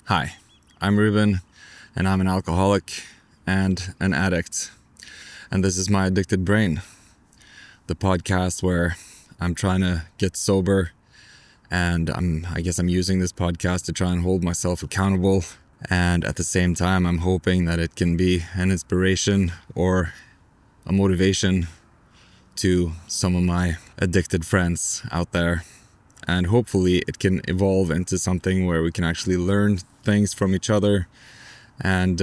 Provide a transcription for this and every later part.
Hi, I'm Ruben, and I'm an alcoholic and an addict. And this is My Addicted Brain, the podcast where I'm trying to get sober, and I guess I'm using this podcast to try and hold myself accountable. And at the same time, I'm hoping that it can be an inspiration or a motivation to some of my addicted friends out there. And hopefully it can evolve into something where we can actually learn things from each other and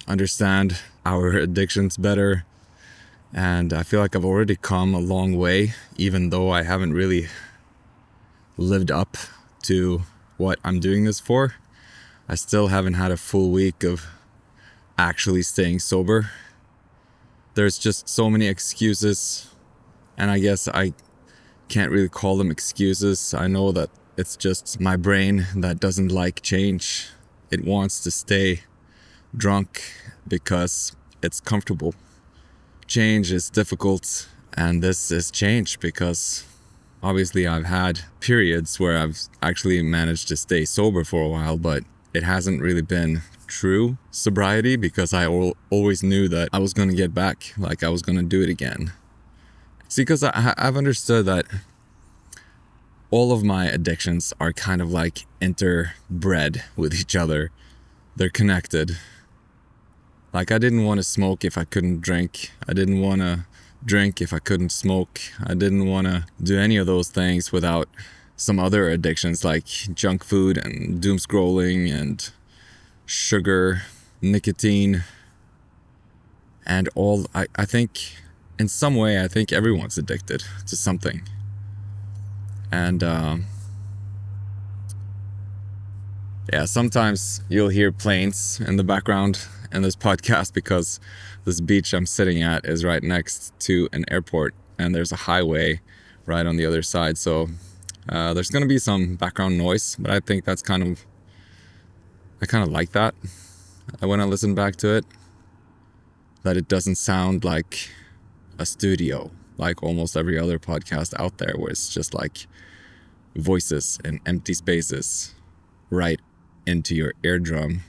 understand our addictions better. And I feel like I've already come a long way, even though I haven't really lived up to what I'm doing this for. I still haven't had a full week of actually staying sober. There's just so many excuses, and I guess I can't really call them excuses. I know that it's just my brain that doesn't like change. It wants to stay drunk because it's comfortable. Change is difficult, and this is change because obviously I've had periods where I've actually managed to stay sober for a while, but it hasn't really been true sobriety because I always knew that I was going to get back, like I was going to do it again. See, because I've understood that all of my addictions are kind of like interbred with each other. They're connected. Like I didn't want to smoke if I couldn't drink. I didn't want to drink if I couldn't smoke. I didn't want to do any of those things without some other addictions like junk food and doom scrolling and sugar, nicotine, and all. I think in some way, I think everyone's addicted to something. And sometimes you'll hear planes in the background in this podcast because this beach I'm sitting at is right next to an airport and there's a highway right on the other side. So there's going to be some background noise, but I think I kind of like that when I listen back to it, that it doesn't sound like a studio, like almost every other podcast out there where it's just like voices and empty spaces right into your eardrum.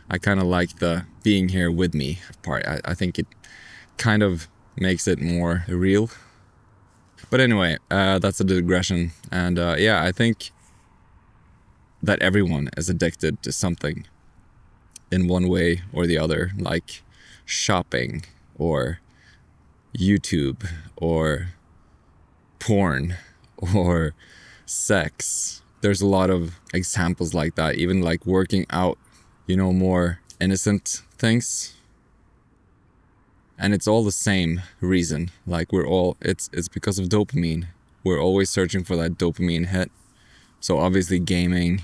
I kind of like the being here with me part. I think it kind of makes it more real. But anyway, that's a digression. And I think that everyone is addicted to something in one way or the other, like shopping or YouTube or porn or sex. There's a lot of examples like that, even like working out, more innocent things. And it's all the same reason. Like it's because of dopamine. We're always searching for that dopamine hit. So obviously gaming,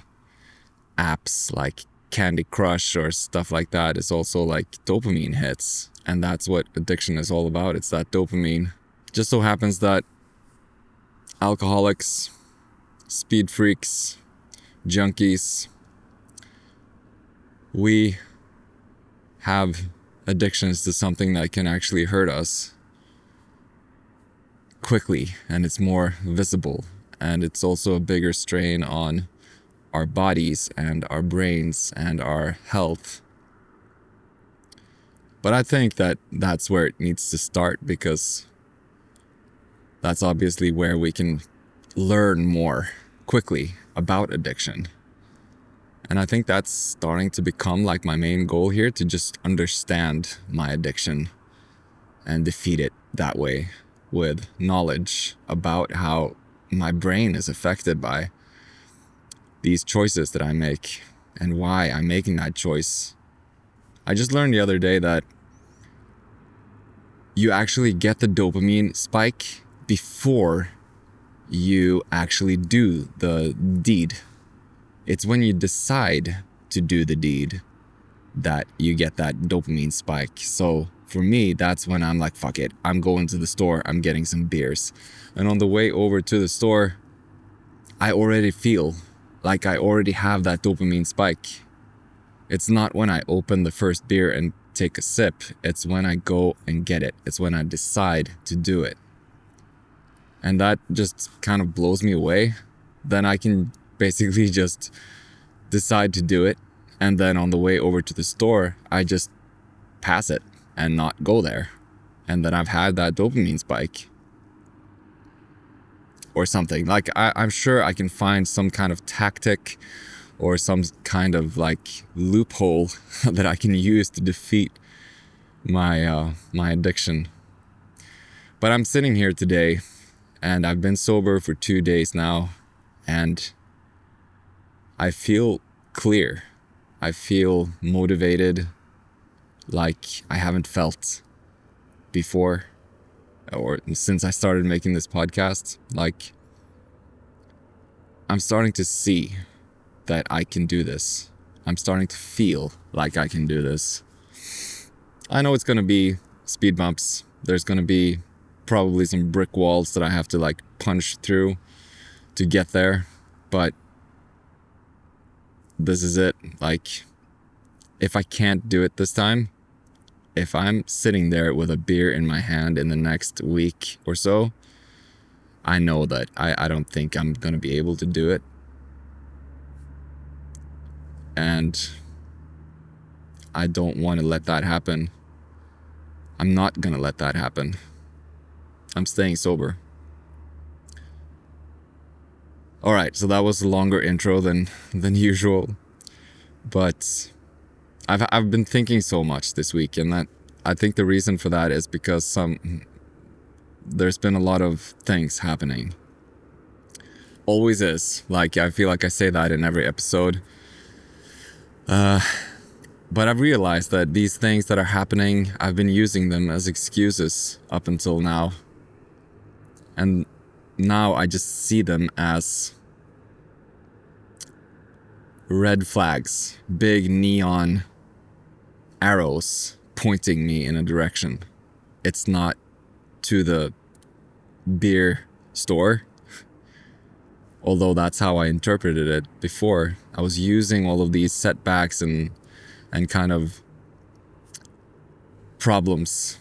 apps like Candy Crush or stuff like that is also like dopamine hits. And that's what addiction is all about. It's that dopamine. Just so happens that alcoholics, speed freaks, junkies, we have addictions to something that can actually hurt us quickly, and it's more visible, and it's also a bigger strain on our bodies and our brains and our health. But I think that that's where it needs to start, because that's obviously where we can learn more quickly about addiction. And I think that's starting to become like my main goal here, to just understand my addiction and defeat it that way with knowledge about how my brain is affected by these choices that I make and why I'm making that choice. I just learned the other day that you actually get the dopamine spike before you actually do the deed. It's when you decide to do the deed that you get that dopamine spike. So for me, that's when I'm like, fuck it, I'm going to the store, I'm getting some beers. And on the way over to the store, I already feel like I already have that dopamine spike. It's not when I open the first beer and take a sip. It's when I go and get it. It's when I decide to do it. And that just kind of blows me away. Then I can basically just decide to do it, and then on the way over to the store, I just pass it and not go there. And then I've had that dopamine spike or something. Like, I'm sure I can find some kind of tactic or some kind of like loophole that I can use to defeat my addiction. But I'm sitting here today, and I've been sober for 2 days now, and I feel clear. I feel motivated like I haven't felt before, or since I started making this podcast. Like, I'm starting to see that I can do this. I'm starting to feel like I can do this. I know it's going to be speed bumps. There's going to be probably some brick walls that I have to like punch through to get there. But this is it. Like, if I can't do it this time, if I'm sitting there with a beer in my hand in the next week or so, I know that I don't think I'm going to be able to do it. And I don't want to let that happen. I'm not going to let that happen. I'm staying sober. All right, so that was a longer intro than usual. But I've been thinking so much this week, and that I think the reason for that is because there's been a lot of things happening. Always is. Like, I feel like I say that in every episode. But I've realized that these things that are happening, I've been using them as excuses up until now. And now I just see them as red flags, big neon arrows pointing me in a direction. It's not to the beer store, although that's how I interpreted it before. I was using all of these setbacks and kind of problems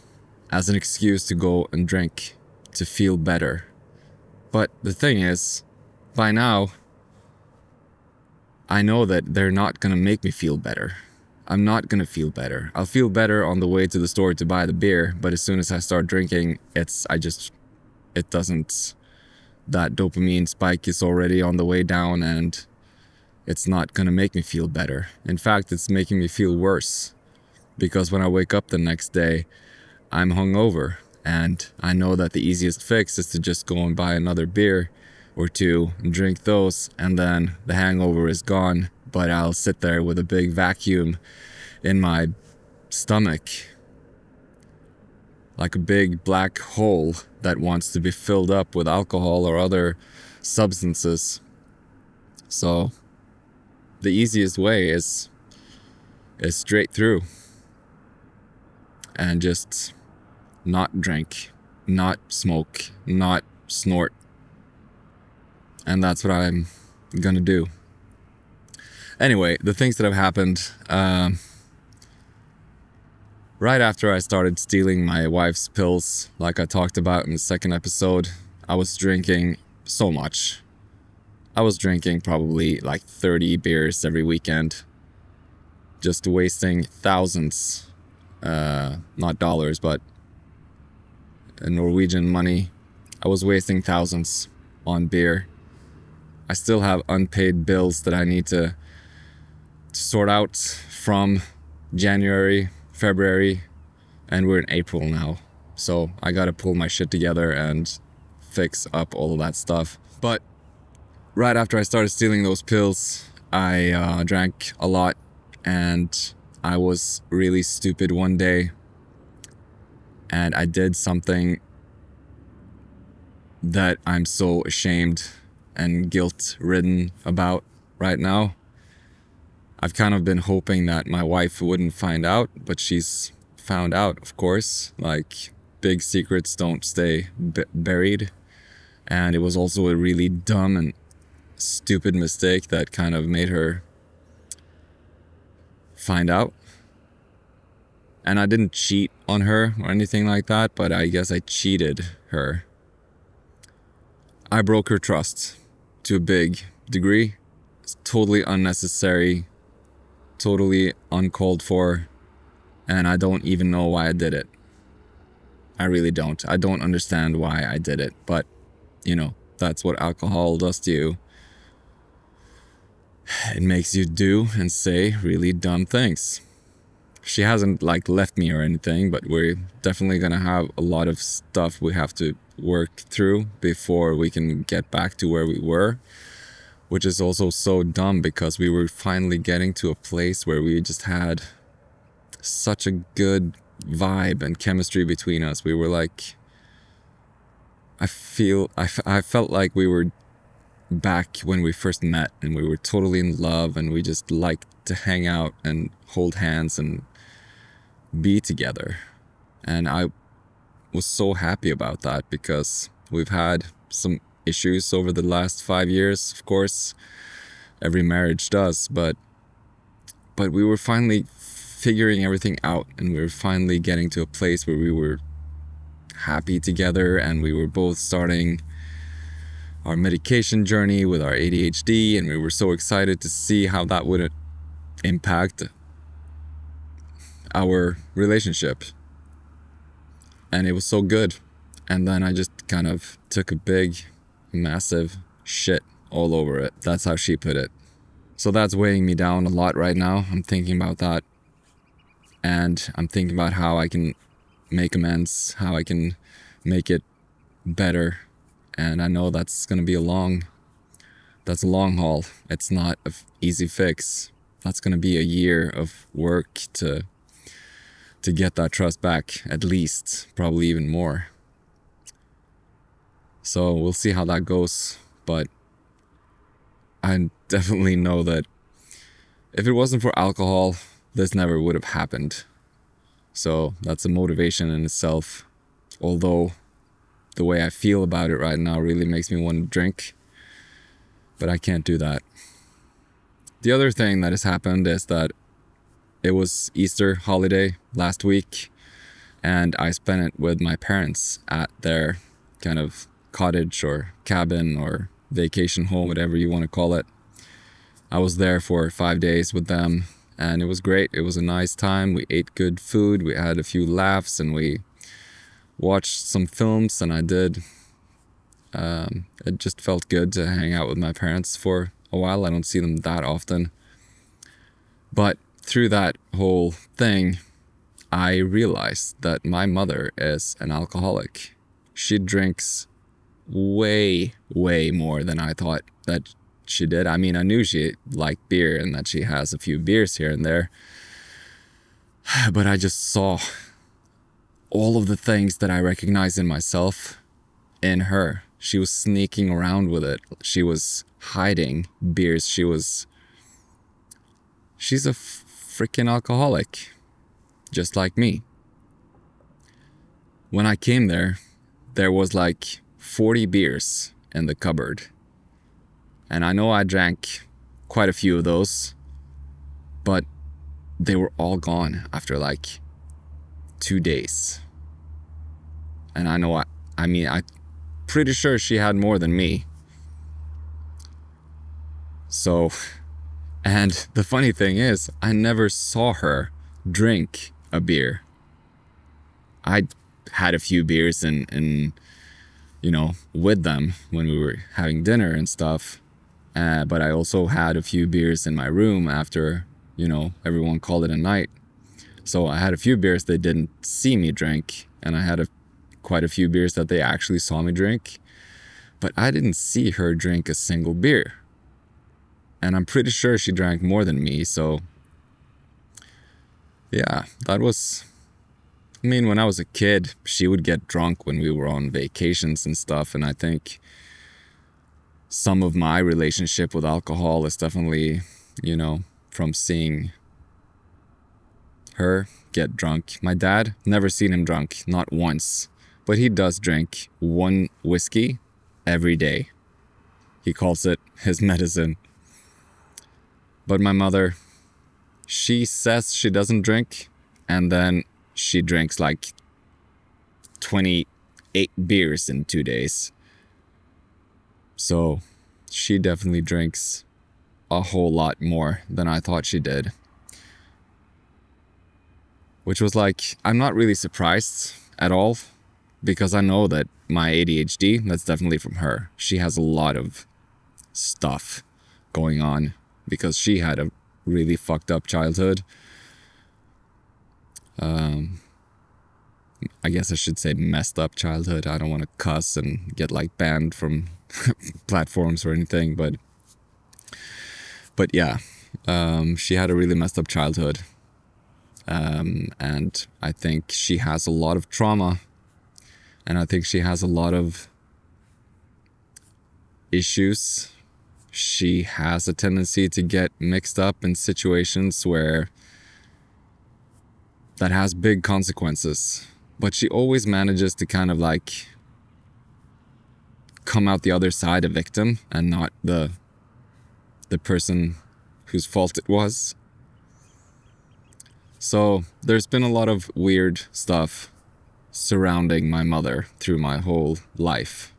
as an excuse to go and drink, to feel better. But the thing is, by now, I know that they're not gonna make me feel better. I'm not gonna feel better. I'll feel better on the way to the store to buy the beer, but as soon as I start drinking, that dopamine spike is already on the way down, and it's not gonna make me feel better. In fact, it's making me feel worse, because when I wake up the next day, I'm hungover, and I know that the easiest fix is to just go and buy another beer or two and drink those, and then the hangover is gone, but I'll sit there with a big vacuum in my stomach, like a big black hole that wants to be filled up with alcohol or other substances. So the easiest way is straight through and just not drink, not smoke, not snort. And that's what I'm gonna do. Anyway, the things that have happened, right after I started stealing my wife's pills, like I talked about in the second episode, I was drinking so much. I was drinking probably like 30 beers every weekend, just wasting thousands, not dollars, but Norwegian money. I was wasting thousands on beer. I still have unpaid bills that I need to sort out from January, February, and we're in April now. So I gotta pull my shit together and fix up all of that stuff. But right after I started stealing those pills, I drank a lot, and I was really stupid one day, and I did something that I'm so ashamed and guilt-ridden about right now. I've kind of been hoping that my wife wouldn't find out, but she's found out, of course. Like, big secrets don't stay buried. And it was also a really dumb and stupid mistake that kind of made her find out. And I didn't cheat on her or anything like that, but I guess I cheated her. I broke her trust to a big degree, totally unnecessary, totally uncalled for, and I don't even know why I did it. I really don't. I don't understand why I did it, but, that's what alcohol does to you. It makes you do and say really dumb things. She hasn't left me or anything, but we're definitely gonna have a lot of stuff we have to work through before we can get back to where we were, which is also so dumb because we were finally getting to a place where we just had such a good vibe and chemistry between us. We were I felt like we were back when we first met and we were totally in love and we just liked to hang out and hold hands and be together. And I was so happy about that because we've had some issues over the last 5 years, of course. Every marriage does, but we were finally figuring everything out and we were finally getting to a place where we were happy together and we were both starting our medication journey with our ADHD, and we were so excited to see how that would impact our relationship. And it was so good. And then I just kind of took a big, massive shit all over it. That's how she put it. So that's weighing me down a lot right now. I'm thinking about that. And I'm thinking about how I can make amends, how I can make it better. And I know that's going to be a long haul. It's not an easy fix. That's going to be a year of work to get that trust back, at least, probably even more. So we'll see how that goes. But I definitely know that if it wasn't for alcohol, this never would have happened. So that's a motivation in itself. Although the way I feel about it right now really makes me want to drink. But I can't do that. The other thing that has happened is that it was Easter holiday last week, and I spent it with my parents at their kind of cottage or cabin or vacation home, whatever you want to call it. I was there for 5 days with them, and it was great. It was a nice time. We ate good food, we had a few laughs, and we watched some films, and I did. It just felt good to hang out with my parents for a while. I don't see them that often. But through that whole thing, I realized that my mother is an alcoholic. She drinks way, way more than I thought that she did. I mean, I knew she liked beer and that she has a few beers here and there. But I just saw all of the things that I recognized in myself in her. She was sneaking around with it. She was hiding beers. She's a freaking alcoholic, just like me. When I came there was 40 beers in the cupboard. And I know I drank quite a few of those, but they were all gone after 2 days. And I know I'm pretty sure she had more than me. So, and the funny thing is, I never saw her drink a beer. I had a few beers and with them when we were having dinner and stuff. But I also had a few beers in my room after, everyone called it a night. So I had a few beers they didn't see me drink, and I had quite a few beers that they actually saw me drink. But I didn't see her drink a single beer. And I'm pretty sure she drank more than me, so yeah, that was... when I was a kid, she would get drunk when we were on vacations and stuff, and I think some of my relationship with alcohol is definitely, from seeing her get drunk. My dad, never seen him drunk, not once, but he does drink 1 whiskey every day. He calls it his medicine. But my mother, she says she doesn't drink, and then she drinks 28 beers in 2 days. So she definitely drinks a whole lot more than I thought she did. Which was like, I'm not really surprised at all, because I know that my ADHD, that's definitely from her. She has a lot of stuff going on because she had a really fucked up childhood. I guess I should say messed up childhood. I don't want to cuss and get like banned from platforms or anything, but yeah, she had a really messed up childhood. And I think she has a lot of trauma, and I think she has a lot of issues. She has a tendency to get mixed up in situations where that has big consequences, but she always manages to kind of like come out the other side a victim and not the person whose fault it was. So there's been a lot of weird stuff surrounding my mother through my whole life.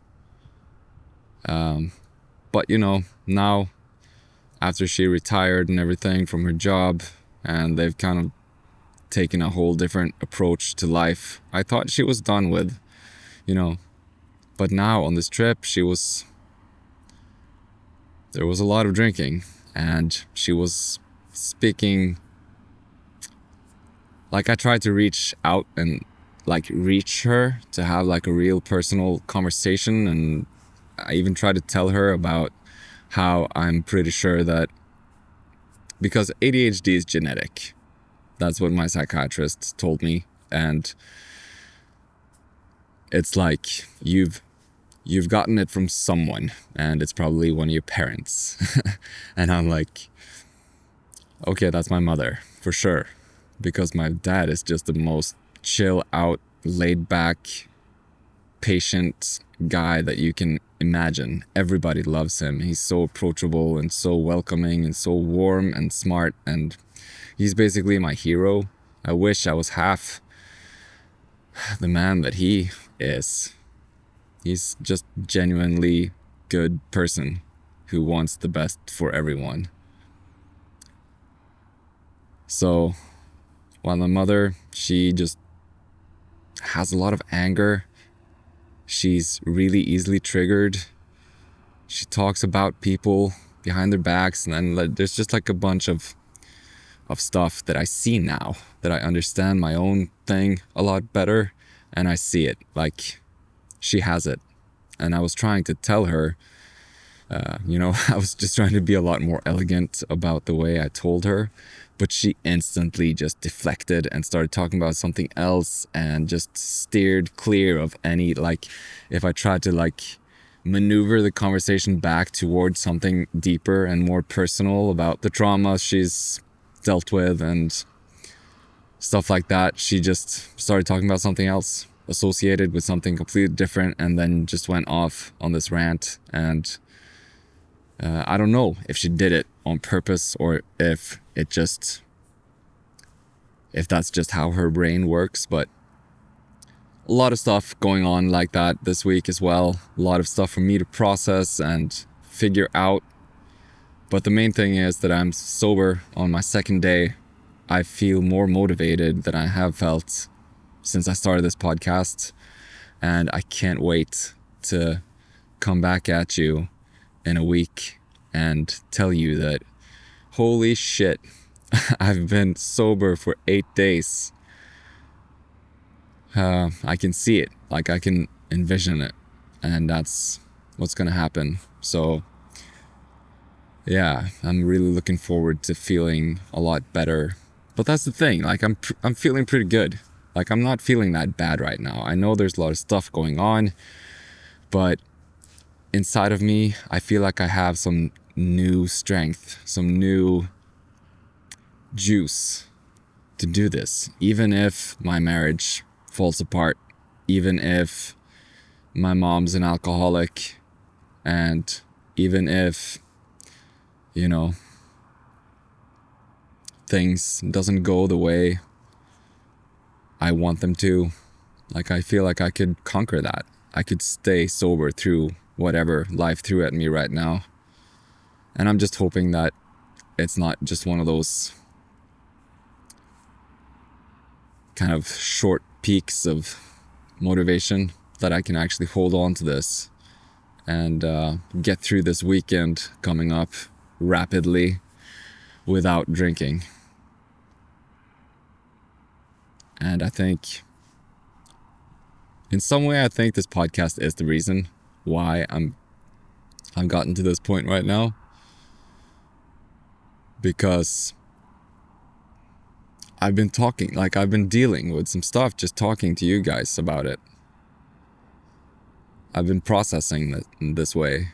But you know, now after she retired and everything from her job, and they've kind of taken a whole different approach to life, I thought she was done with, you know. But now on this trip, there was a lot of drinking, and she was speaking. Like, I tried to reach out and like reach her to have like a real personal conversation, and I even tried to tell her about how I'm pretty sure that, because ADHD is genetic. That's what my psychiatrist told me, and it's like you've gotten it from someone, and it's probably one of your parents. And I'm like, okay, that's my mother for sure, because my dad is just the most chill out, laid back, patient guy that you can imagine. Everybody loves him. He's so approachable and so welcoming and so warm and smart, and he's basically my hero. I wish I was half the man that he is. He's just genuinely good person who wants the best for everyone. So while my mother, she just has a lot of anger. She's really easily triggered. She talks about people behind their backs, and then there's just like a bunch of stuff that I see now, that I understand my own thing a lot better, and I see it, like she has it. And I was trying to tell her, I was just trying to be a lot more elegant about the way I told her, but she instantly just deflected and started talking about something else and just steered clear of any, like, if I tried to like maneuver the conversation back towards something deeper and more personal about the trauma she's dealt with and stuff like that, she just started talking about something else associated with something completely different, and then just went off on this rant. And I don't know if she did it on purpose or if that's just how her brain works, but a lot of stuff going on like that this week as well. A lot of stuff for me to process and figure out. But the main thing is that I'm sober on my second day. I feel more motivated than I have felt since I started this podcast, and I can't wait to come back at you in a week and tell you that, holy shit, I've been sober for 8 days. I can see it, like I can envision it, and that's what's gonna happen. So yeah, I'm really looking forward to feeling a lot better. But that's the thing, like I'm feeling pretty good. Like, I'm not feeling that bad right now. I know there's a lot of stuff going on, but inside of me, I feel like I have some new strength, some new juice to do this. Even if my marriage falls apart, even if my mom's an alcoholic, and even if, things doesn't go the way I want them to, like, I feel like I could conquer that. I could stay sober through whatever life threw at me right now. And I'm just hoping that it's not just one of those kind of short peaks of motivation, that I can actually hold on to this and get through this weekend coming up rapidly without drinking. And I think, in some way, I think this podcast is the reason why I've gotten to this point right now. Because I've been dealing with some stuff, just talking to you guys about it. I've been processing it in this way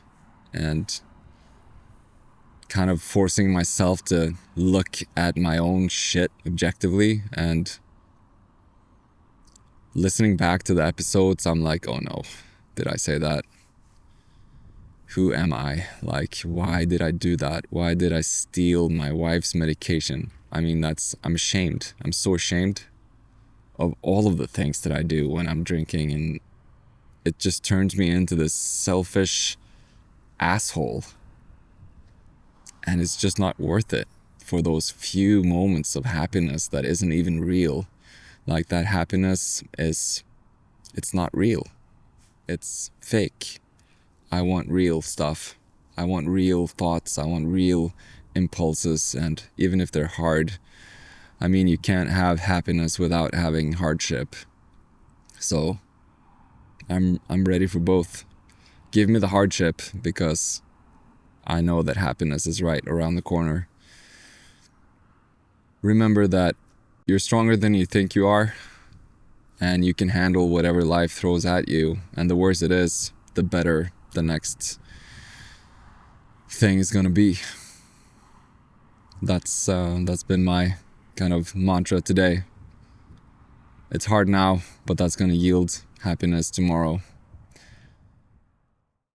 and kind of forcing myself to look at my own shit objectively, and listening back to the episodes, I'm like, oh no, did I say that? Who am I? Like, why did I do that? Why did I steal my wife's medication? I mean, I'm ashamed. I'm so ashamed of all of the things that I do when I'm drinking, and it just turns me into this selfish asshole. And it's just not worth it for those few moments of happiness that isn't even real. Like, that happiness it's not real. It's fake. I want real stuff. I want real thoughts. I want real impulses. And even if they're hard, I mean, you can't have happiness without having hardship. So I'm ready for both. Give me the hardship, because I know that happiness is right around the corner. Remember that you're stronger than you think you are, and you can handle whatever life throws at you. And the worse it is, the better the next thing is gonna be. That's been my kind of mantra today. It's hard now, but that's gonna yield happiness tomorrow.